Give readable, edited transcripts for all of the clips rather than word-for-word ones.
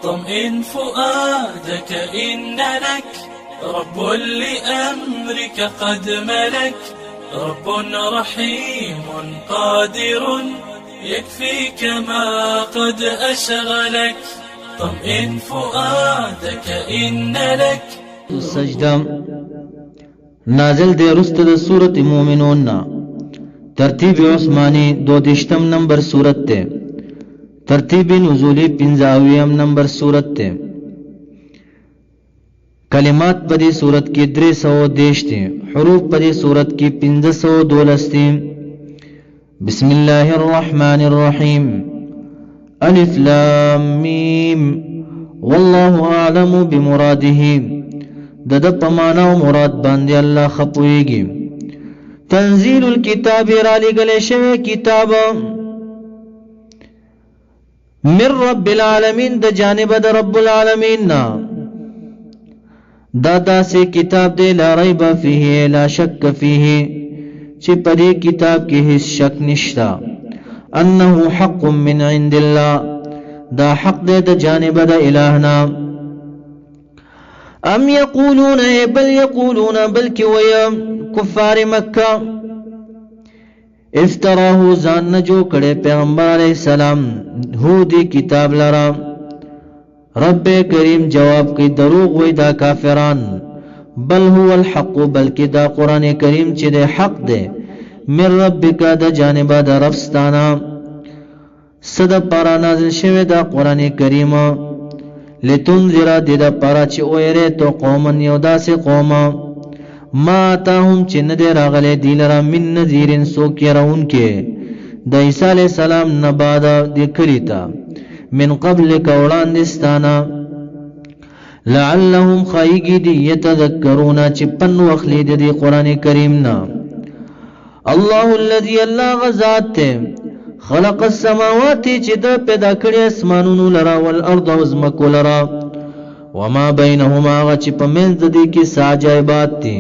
طمئن فؤادك إن لك رب لأمرك قد ملك رب رحيم قادر يكفيك ما قد أشغلك طمئن فؤادك إن لك. سجدہ نازل دے رست د سورت مومنون نا ترتیب عثمانی 22 نمبر سورت تے ترتیب نزولی 15 نمبر سورت تے کلمات پدی سورت کی 310 تے حروف پدی سورت کی 512 تے. بسم اللہ الرحمن الرحیم الف لام میم واللہ اعلم بمراده دد پمانا و مراد باندے اللہ خپوئیگی. تنزیل الكتاب رالی گلے شوے کتاب من رب العالمین د جانب د رب العالمین نا دادا سے کتاب دے لا ریب فیہ لا شک فیہ چی پدی کتاب کی حس شک نشتا انہو حق من عند اللہ دا حق دے د جانب د الہنا. ام یقولون بل یقولون بلکی ویا کفار مکہ افتراہو زان نجو کڑے پیغمبر علیہ السلام ہو دی کتاب لرا. رب کریم جواب کی دروغ وی دا کافران بل هو الحق بلکی دا قرآن کریم چی دے حق دے من ربکا دا جانبا دا رفستانا صدا پارا نازل شوی دا قرآن کریم لتنذرا دی دا پارا چی اویرے تو قومن یودا سے قوما ما آتاہم چی ندے راغلے دیلرا من نذیرن سوکی رون کے دا عیسیٰ علیہ السلام نبادا دی کریتا من قبل کولان دستانا لعلهم خائگی دی یتذکرونا چی پن وخلید دی قرآن کریمنا. اللہ الذی اللہ غزات تے خلق السماواتی چی دا پیدا کری اسمانونو لرا والارض وزمکو لرا وما بینہما آغا چی پمینز دی کی ساجائبات تی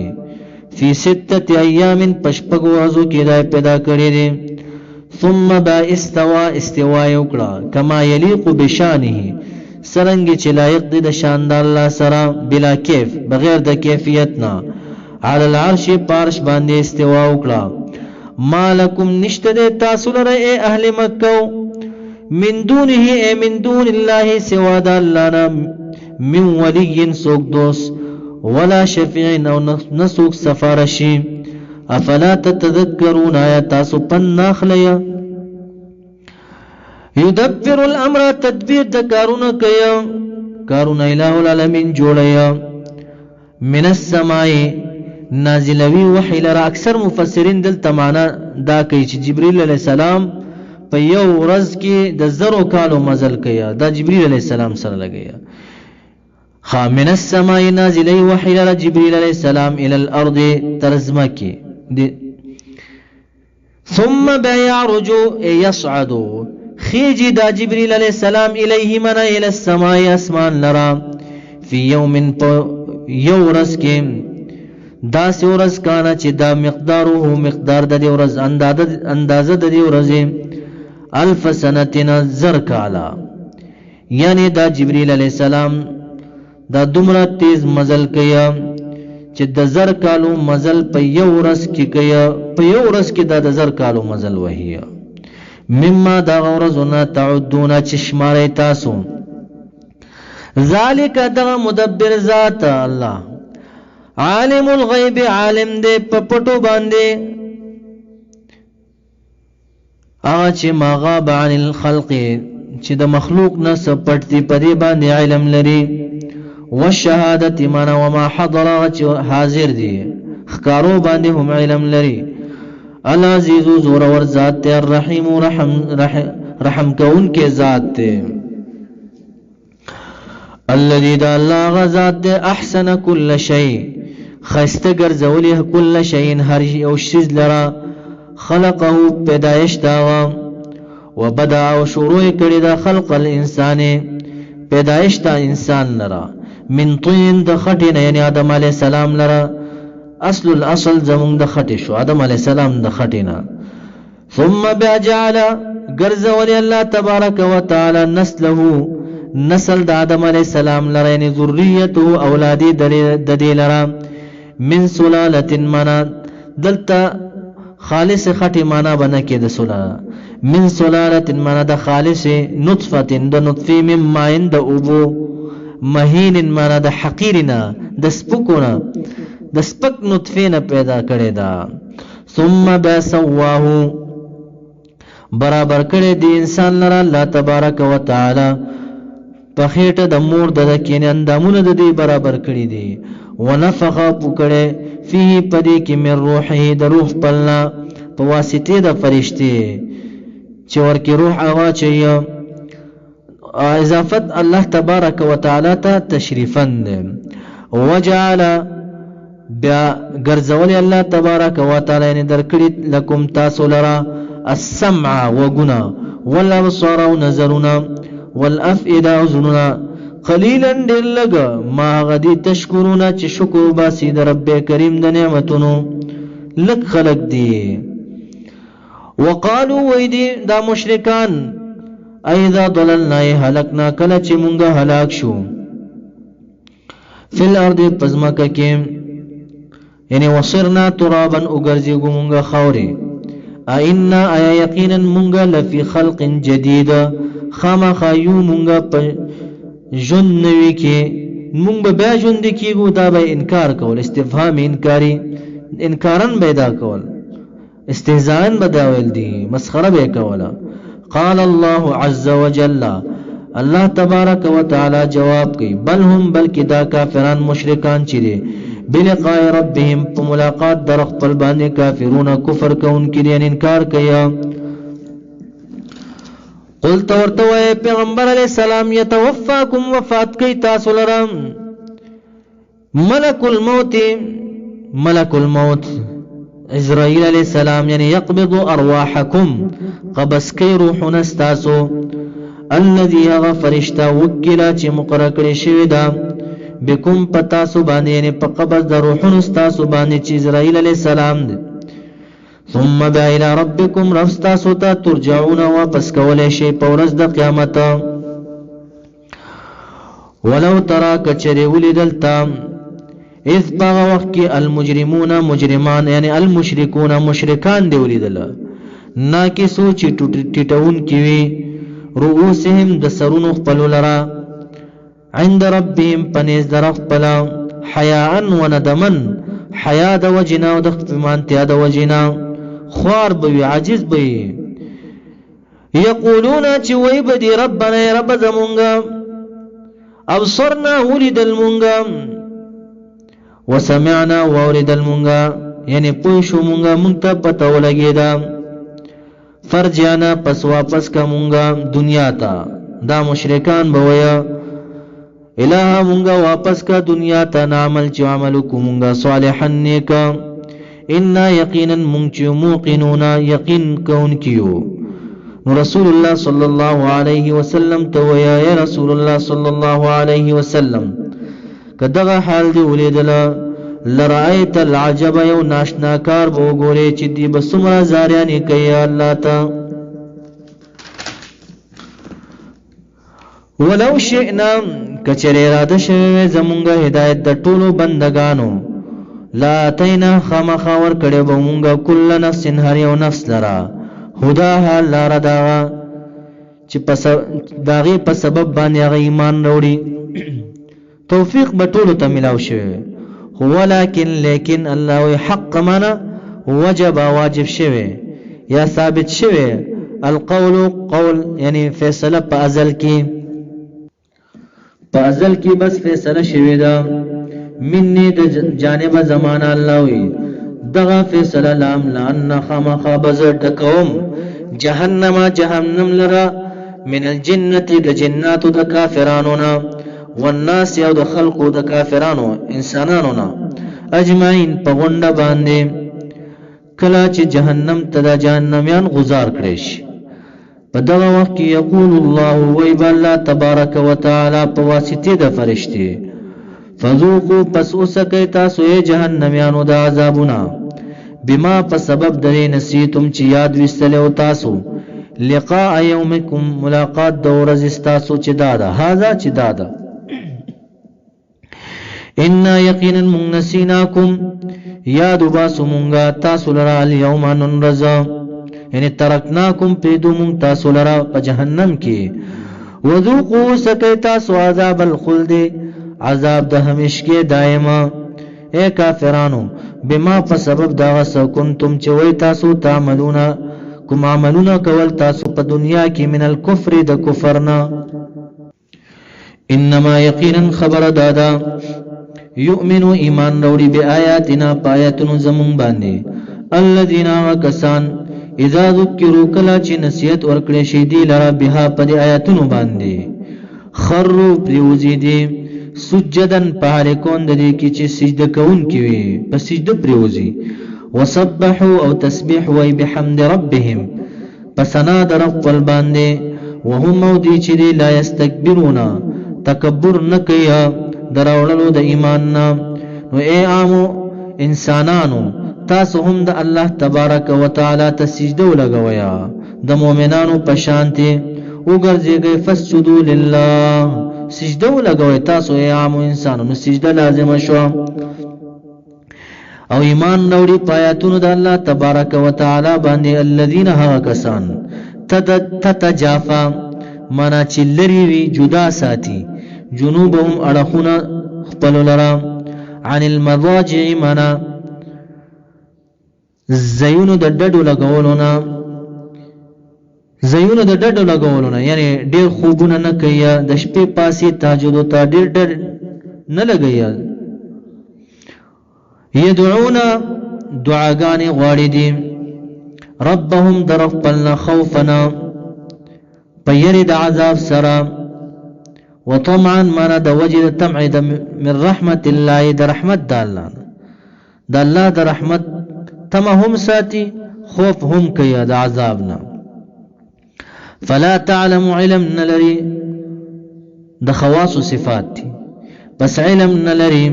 فی 6 ایام پشپگو عزو کی دا پیدا کری دی. ثم با استوائی اکڑا کما یلیق بشانی سرنگی چی لائق دی دا شاندار اللہ سرا بلا کیف بغیر دا کیفیتنا علی العرش پارش باندے استوا اکڑا. ما لکم نشت دے تاسول رئے اہل مکہ من دونه اے من دون اللہ سوا دا اللہنا من ولی سوک دوست ولا شفیعن او نسوک سفارشی. افلا تتذکرون آیا تاسو پن ناخلیا. یدبر الامر تدبیر دا کارونا کیا کارونا الہ العالمین جوڑیا. من السمائی نازلوی وحی لرا اکثر مفسرین دل تمانا دا کئی چی جبریل علیہ السلام پا یو رز کی دا زرو کالو مزل کیا دا جبریل علیہ السلام سر لگیا. من السمائی نازلوی وحی لرا جبریل علیہ السلام الى الارض ترزمکی ثم بیعرجو یصعدو خیجی دا جبریل علیہ السلام الیہ منا الى السمائی اسمان لرا فی یوم یو رز کے دا سی ورز کانا چی دا مقدارو مقدار دا دی ورز اندازه دا دی ورز 1000 سنتنا زر کالا. یعنی دا جبریل علیہ السلام دا دمرا تیز مزل کیا چی دا زر کالو مزل پا یو ورز کی کیا پا یو ورز کی دا زر کالو مزل وحیا. مما دا غورزونا تعدونا چشمار تاسو ذالک دا مدبر ذات اللہ عالم الغیب عالم دے پپٹو باندے آغا چی ما غاب عن الخلق چی دا مخلوق نس پٹتی پدی باندے علم لری والشہادت مانا وما حضر آغا چی حاضر دی خکارو باندے ہم علم لری. العزیز زورور ذات تے الرحیم رحم کون کے ذات تے. الذي دا اللہ غزات دے احسن کل شئی خستگر زولی کل شئین ہر اوشیز لرا خلقه پیدایش داوا و بدع و شروع کری دا خلق الانسان پیدایش دا انسان لرا من طین دا خطین یعنی آدم علیہ السلام لرا اصل الاصل زمون دا خطی شو آدم علیہ السلام دا خطینا. ثم بجعل گرز ولی اللہ تبارک و تعالی نسلہو نسل د آدم علیہ السلام لره یعنی ذریته اولادی د دې لره من سلالت منا دلتا خالص خټی معنا بنه کې د سلاله من سلالت منا د خالص نطفه د نطفه من ماین د اوبو مهین منا د حقیرنا د سپکونه د سپک نطفه نه پیدا کړی دا ثم بسواه برابر کړی دی انسان لره الله تبارک وتعالى په خېټه د مور د کین اندامونه د دې برابر کړی دی ونفخ پکړه فيه پدې کې من روحه د روح پلنا په واسطه د فرشتي چې ورکی روح هغه چې اضافت الله تبارک وتعالى ته تشریفا وجعل بیا ګرځول الله تبارک وتعالى یعنی درکړي لكم تاسو لرا السمع وغنا والابصار ونظرنا والافئده اذننا قليلا دلګ ما غدي تشکرون چې شکر باسي د رب کریم د نعمتونو لک خلق دي وقالوا ويدي دا مشرکان اذا ضللنا هلكنا کله چې مونږه هلاک شو فی الارض پزماکه کې یعنی وصرنا ترابا وګرځيګو مونږه خوري ائنا ایا یقینا مونږه لفی خلق جدید خامخا یو مونږه په جن نوی کې مونږ به بیا ژوند کېږو دا به انکار کول استفهام انکاری انکارن پیدا کول استهزاءن بداول دي مسخره به کوله قال الله عز وجل الله تبارک وتعالى جواب کوي بل هم بلکې دا کافران مشرکان چې دي بلقاء ربهم په ملاقات در خپل باندې کافرون کفر کوونکي دي انکار کوي قلت ورته پیغمبر علیہ السلام يتوفاكم وفات کوي تاسو لرم ملک الموت اسرائیل علیہ السلام یعنی يقبض ارواحكم قبض کوي روحنا استاسو الذي هغه فرشتہ وکلا چې مقرر کړی شوی دا بكم پتاسو باندې یعنی په قبض د روحونو استاسو باندې چې اسرائیل علیہ السلام دی ثم با الى ربكم رستاسو ته ترجعون واپس کولای شي په ورځ د قیامت ولو ترى کچری ولیدلتا اذ باغ وقت کی المجرمون مجرمان یعنی المشرکون مشرکان دی ولیدل نا کی سوچ ټټون کی رؤوسهم د سرونو خپل لرا عند ربهم پنیز درخ پلا حیاء و ندمن حیا د وجنا او د خپمانتیا د وجنا خوار بوي عاجز بوي یقولون چې وای بدی ربنا یا رب زمونږه ابصرنا ولد المونږه وسمعنا وورد المونږه یعنی پوښو مونږه مونږ ته پته ولګیدا فرجانا پس واپس کا مونږه دنیا ته دا مشرکان بویا الہ مونږه واپس کا دنیا ته نعمل چې عمل کومږه صالحا نیک ان یقینا مونږ موقنون یقین کون کیو رسول الله صلی الله علیه وسلم تو یا رسول الله صلی الله علیه وسلم کداغه حال دی ولیدل لرایت العجب یو ناشنا کار بو ګوري چې دی بسمره زاریانی کوي الله ته ولو شئنا کچری اراده شوی زمونږه هدایت د ټولو بندگانو لا تینا خامخور کړي به مونږه کله نفس هر یو نفس لرا هدا لار دا چې پس داغي په سبب باندې هغه ایمان وروړي توفیق به ټولو ته ملاو شوی هو لیکن الله حق منا وجب واجب شوی یا ثابت شوی القول قول یعنی فیصله په ازل کې فازل کی بس فیصله شوی دا منی د جانب زمانہ الله وی دغه فیصله لام لان خامخ بزر تکوم جهنم لرا من الجنه د جنات د کافرانو والناس یو د خلقو د کافرانو انسانانو اجمعین په غونډه باندې کلا چې جهنم ته د جهنميان غزار کړي شي په دغه وخت کې یقول الله ویب الله تبارک وتعالى په واسطه د فرشتي فذوقوا پس اوسکه تاسو یې جهنميانو د عذابونه بما په سبب درې نسیتم چې یاد وستلو تاسو لقاء یومکم ملاقات د ورځ ستاسو چې دادا هاذا چې دادا ان یقینا من نسیناکم یاد باسو مونږه تاسو لرا الیوم ننرزا یعنی ترکناکم پیدو مونږ تاسو لرا په جهنم کې وذوقوا سکی تاسو عذاب الخلد عذاب د همیشګي دائما اے کافرانو بما په سبب دا وسو کنتم چې وای تاسو تعملون کوم عملونه کول تاسو په دنیا کې من الكفر د کفرنا انما یقینا خبر دادا یؤمنو ایمان وروړي به آیاتنا پایتونو زمون باندې الذين وکسان اذا ذکروا کلا چې نصیحت ورکړي شي دی لرا بها په آیاتونو باندې خروا پریوزیدي سجدن پهاله کون د دې کې چې سجده کوون کې وي په سجده پریوزي وسبحوا او تسبيح وای بحمد ربهم پسنا در خپل باندې وهم مودي چې لا یستكبرون تکبر نکیا دراولو د ایمان نو اے عامو انسانانو تاسو هم د الله تبارک وتعالى ته سجده ولګویا د مؤمنانو په شانتي وګرځيږي فسجدوا لله سجده ولګوي تاسو اے عامو انسانانو سجده لازم شو او ایمان نوړي پایاتونو د الله تبارک وتعالى باندې الذين ها کسان تتجافا منا چلری وی جدا ساتي جنوبهم اڑخونا خپلو لرا عن المضاجع منا زیونو د ډډو لګولونا یعنی ډیر خوبونه نه کوي د شپې پاسي تهجد ته ډیر نه لګي يدعون دعاګانې غواړي دي ربهم درخپلنا خوفنا پيري د عذاب سره وطمعا مانا د وجد تمع من رحمت الله د رحمت د الله د رحمت تمهم ساتي خوف هم کیا د عذابنا فلا تعلم علم نلري د خواص صفات دي بس علم نلري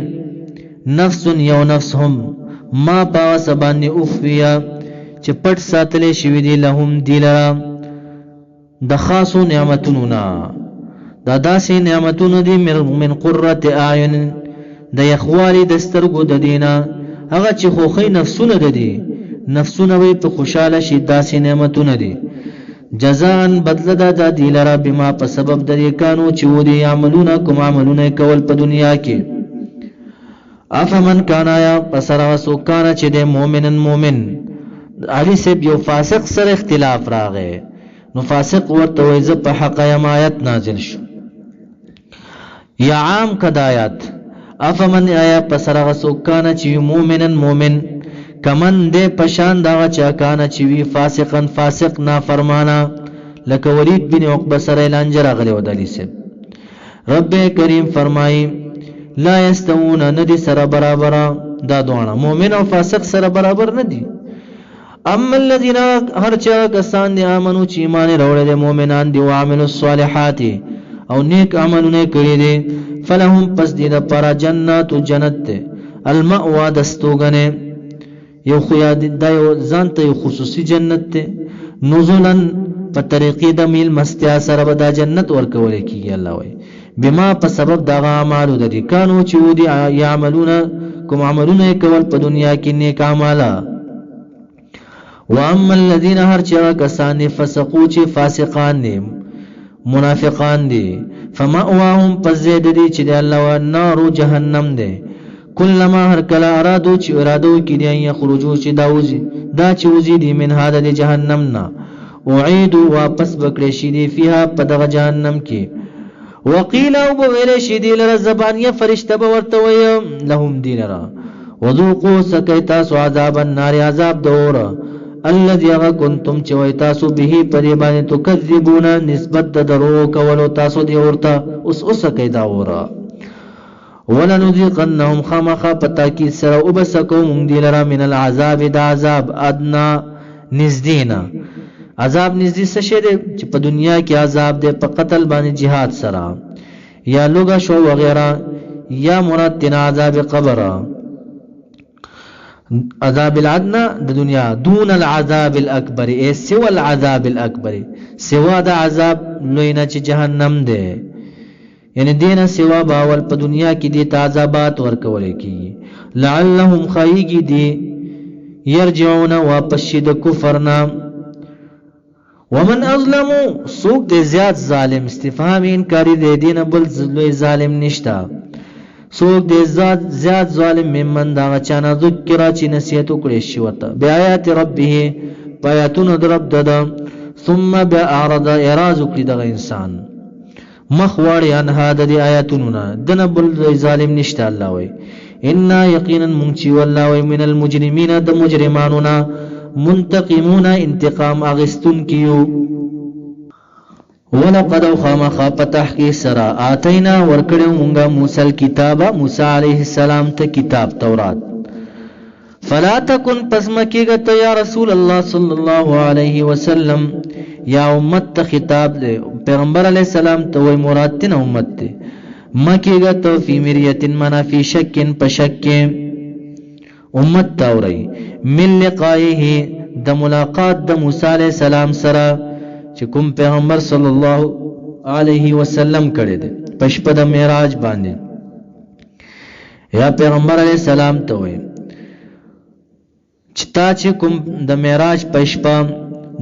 نفس یو نفسهم ما پاس باندې اوفیا چې پټ ساتلې شوی دي لهم دلرا د خاصو نعمتونو دا داسې نعمتونه دي من قرة اعین د یخوالي د سترګو د دینه هغه چې خوخی نفسونه دي نفسونه وي په خوشاله شي داسې نعمتونه دي جزاء بدل د دې لرا بما په سبب د کانو چې ودي عملونه کوم عملونه کول په دنیا کې افمن کان یا پسر وسو کان چې د مؤمن علی سب یو فاسق سره اختلاف راغی نو فاسق ورته وایي په حق آیت نازل شو یا عام کدایات افمن آیا پسر وسو کان چې مؤمن کمن دې پشان دا چا کان چې وی فاسق نافرمانا لکه ولید بن عقبه سره لانجر غلی ودلی سب رب کریم فرمای لا یستوون ندی سره برابر دا دوانه مؤمن او فاسق سره برابر ندی اما الذين هر چا کسان دي امنو چې ایمان وروړي دي مؤمنان دي او عملوا الصالحات او نیک عملونه کړی دي فلهم پس دي د پر جنات جنت المأوا دستوګنه یو خو یاد د یو ځانته یو خصوصي جنت ته نزولن په طریقې د میل مستیا سره به د جنت ورکول کیږي الله وای بما په سبب د اعمالو د دي کانو چې ودي یعملون کوم عملونه کول په دنیا کې نیک اعماله واما الذين هر چا کسان فسقوا چې فاسقان دي منافقان دي فمأواهم پزید دي چې د الله و نار جهنم دي کلما هر کلا ارادو چې ارادو کې دي یخرجوا چې دا چې وزي دي من هذا د جهنم نا اعيدوا واپس بکړي شي دي فيها په دغه جهنم کې وقيل او بویل شي دي لره زبانيه فرشته به ورته وي لهم دینرا وذوقوا سکیتا سو عذاب النار عذاب دور الذي كنتم چوي تاسو به پرې باندې تکذبون نسبت د درو کولو تاسو دی ورته اوس کیدا ورا ولنذيقنهم خمخ پتاکی سره وبسکو مونږ دی لرا من العذاب د عذاب ادنا نزدینا عذاب نزدې څه شه دی چې په دنیا کې عذاب دی په قتل باندې jihad سره یا لوګه شو وغیرہ یا مراد تن عذاب قبر عذاب الادنى د دنیا دون العذاب الاکبر ای سوا العذاب الاکبر سوا د عذاب لوینه چې جهنم ده یعنی دینه سوا باول په دنیا کې دي تعذابات ورکول کی لعلهم خایگی دی یرجعون واپس شد کفرنا ومن اظلم سوق دے زیاد ظالم استفهام انکاری دے دین بل ظالم نشتا سوق دے زیاد ظالم ممن دا چانا ذکرہ چی نصیحت کړي شي ورته بیاات ربه بیاتون درب ددا ثم باعرض اعراض کړي دغه انسان مخواړي ان هدا دی آیاتونه دن بل ظالم نشتا الله وای ان یقینا منچی والله وای من المجرمین د مجرماننا منتقمون انتقام اغستون کیو ولقد خامخ پتحقیق سرا آتینا ورکړو مونږه موسی الكتاب موسی علیہ السلام ته کتاب تورات فلا تکن پسمکیگت یا رسول الله صلی الله علیه وسلم یا امت ته خطاب دے پیغمبر علیہ السلام ته وای مراد تن امت ته مکیگت فی مریت منا فی شک پشک امت تاوری من لقائه د ملاقات د موسی علیہ السلام سره چې کوم پیغمبر صلی الله علیه وسلم کړي دي پشپ د معراج باندې یا پیغمبر علیہ السلام ته وي چې تا چې کوم د معراج پشپ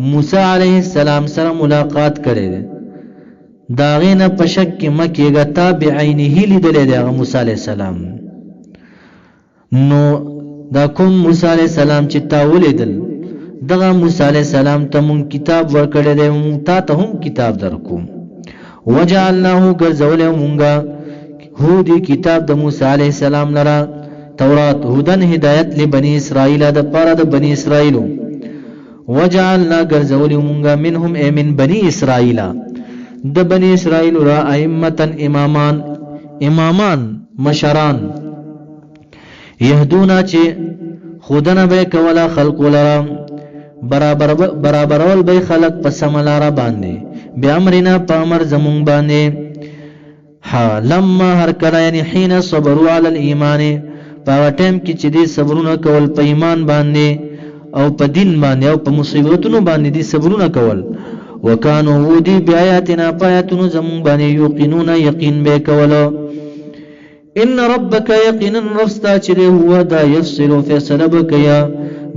موسی علیہ السلام سره ملاقات کړي دي داغه نه پشک کې مکیګه تابعینه لیدل دی موسی علیہ السلام نو دا کوم موسی علیہ السلام چې تا ولیدل دغه موسی علیہ السلام ته مون کتاب ورکړی دی مون تا ته هم کتاب درکو وجعلناه غزول مونږه هو دی کتاب د موسی علیہ السلام لرا تورات هدن هدایت لبنی اسرائیل د پاره د بنی اسرائیل وجعلنا غزول مونږه منهم ای من بنی اسرائیل د بنی اسرائیل را ائمه امامان مشران یهدونا چې خودنه به کولا خلق لرا برابرول به خلق په سملاره باندې بیا امرنا پامر زمون باندې ها لما هر کله یعنی حين صبروا على الايمان په ټیم کې چې دې صبرونه کول په ایمان باندې او په دین باندې او په مصیبتونو باندې دې صبرونه کول وکانو ودي بیااتنا پایتونو زمون باندې یقینون یقین به کولو ان ربک یقینا رستا چې هو دا یفصل فیصله بکیا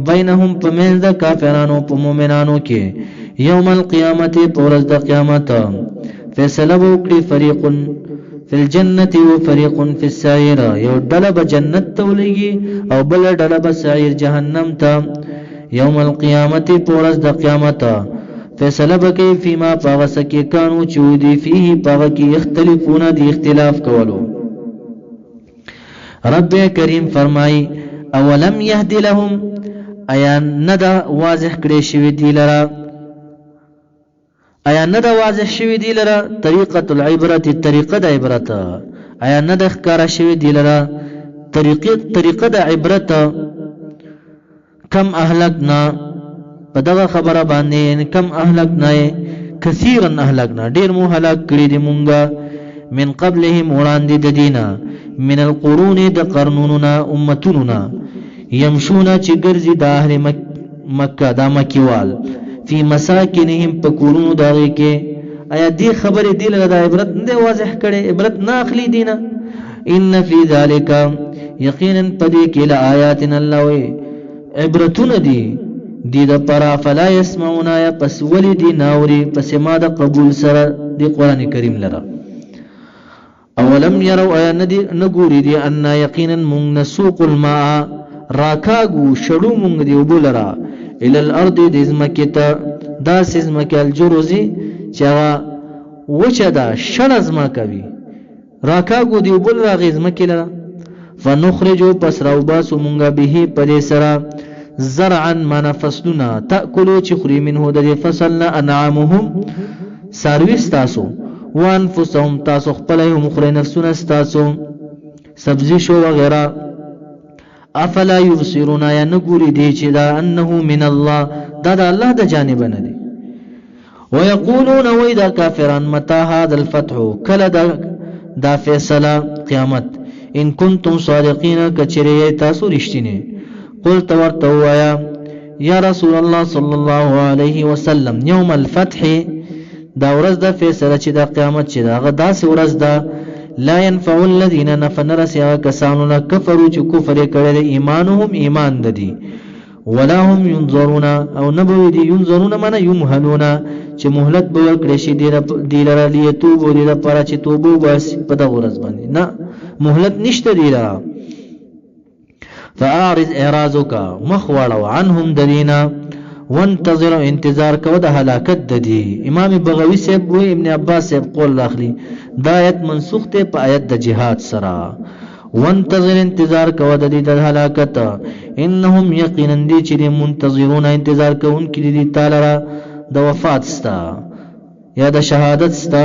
بینهم پمنځ د کافرانو په مؤمنانو کې یوم القیامت پورز د قیامت فیصله وکړي فریق فی الجنه و فریق فی السعیر یو ډله به جنت ته ولېږي او بل ډله به سعیر جهنم ته یوم القیامت پورز د قیامت فیصله وکړي فيما پاغس کې کانو چودي فيه پاغ کې اختلافونه دي اختلاف کولو رب کریم فرمای اولم یهد لهم ایا ندا واضح کړي شوی دی لرا ایا ندا واضح شوی دی لرا طریقه العبرت طریقه د عبرت ایا ندا ښکارا شوی دی لرا طریقه د عبرت کم اهلکنا په دغه خبره باندې کم اهلکنا کثیرا اهلکنا ډیر مو هلاک کړي دي مونږه من قبلهم وړاندې د دینه من القرون د قرنوننا امتوننا يمشون چې ګرځي د اهل مکه د مکیوال فی مساکنهم پکورونو دغه کې آیا دې خبره دی له عبرت نه واضح کړي عبرت نه اخلي دینه ان فی ذلک یقینا پدې کې له آیات الله وی عبرتون دی د پرا فلا يسمعون یا پس ولي دی ناوري پس ما د قبول سره دی قران کریم لره اولم يروا ایا نګوري دی ان یقینا من نسوق الماء راکاغو شړو مونږ دی وبولرا ال الارض د زمکته دا سزمکه الجروزی چې وچه دا شړزما کوي راکاغو دی وبولرا غزمکه لرا فنخرجو پس راو باسو مونږه به پدې سره زرعا من فصلنا تاكلوا چخري منه د فصلنا انعامهم سرویس تاسو وانفسهم تاسو خپلهم مخری نفسونه تاسو سبزی شو وغیرہ افلا يبصرون یا نګوري دی چې دا انه من الله دا د الله د جانب نه دی ويقولون وإذا كافرون متى هذا الفتح کله دا فیصله قیامت ان کنتم صادقین کچری تاسو رښتینی قلت ورتوایا یا رسول الله صلی الله علیه وسلم یوم الفتح دا ورځ د فیصله چې د قیامت چې دا داسې ورځ ده لا ينفع الذين نفنرسیا کسانو نه کفرو چې کفر کړي ایمانهم ایمان ددي ولا هم ينظرون او نبوي دي ينظرون معنا يمهلون چې مهلت به ورکړي شي دی لره لیتوب دي لپاره چې توبه بس په دغه ورځ باندې نه مهلت نشته دی لره فاعرض اعراضك مخوالو عنهم دلینا وانتظر انتظار کو د هلاکت د دی امام بغوی صاحب و ابن عباس صاحب قول اخلي دا آیت منسوخ ته په آیت د جهاد سره وانتظر انتظار کو د دې د هلاکت انهم یقینا دي چې منتظرون انتظار کوونکي دي تعالی د وفات ستا یا د شهادت ستا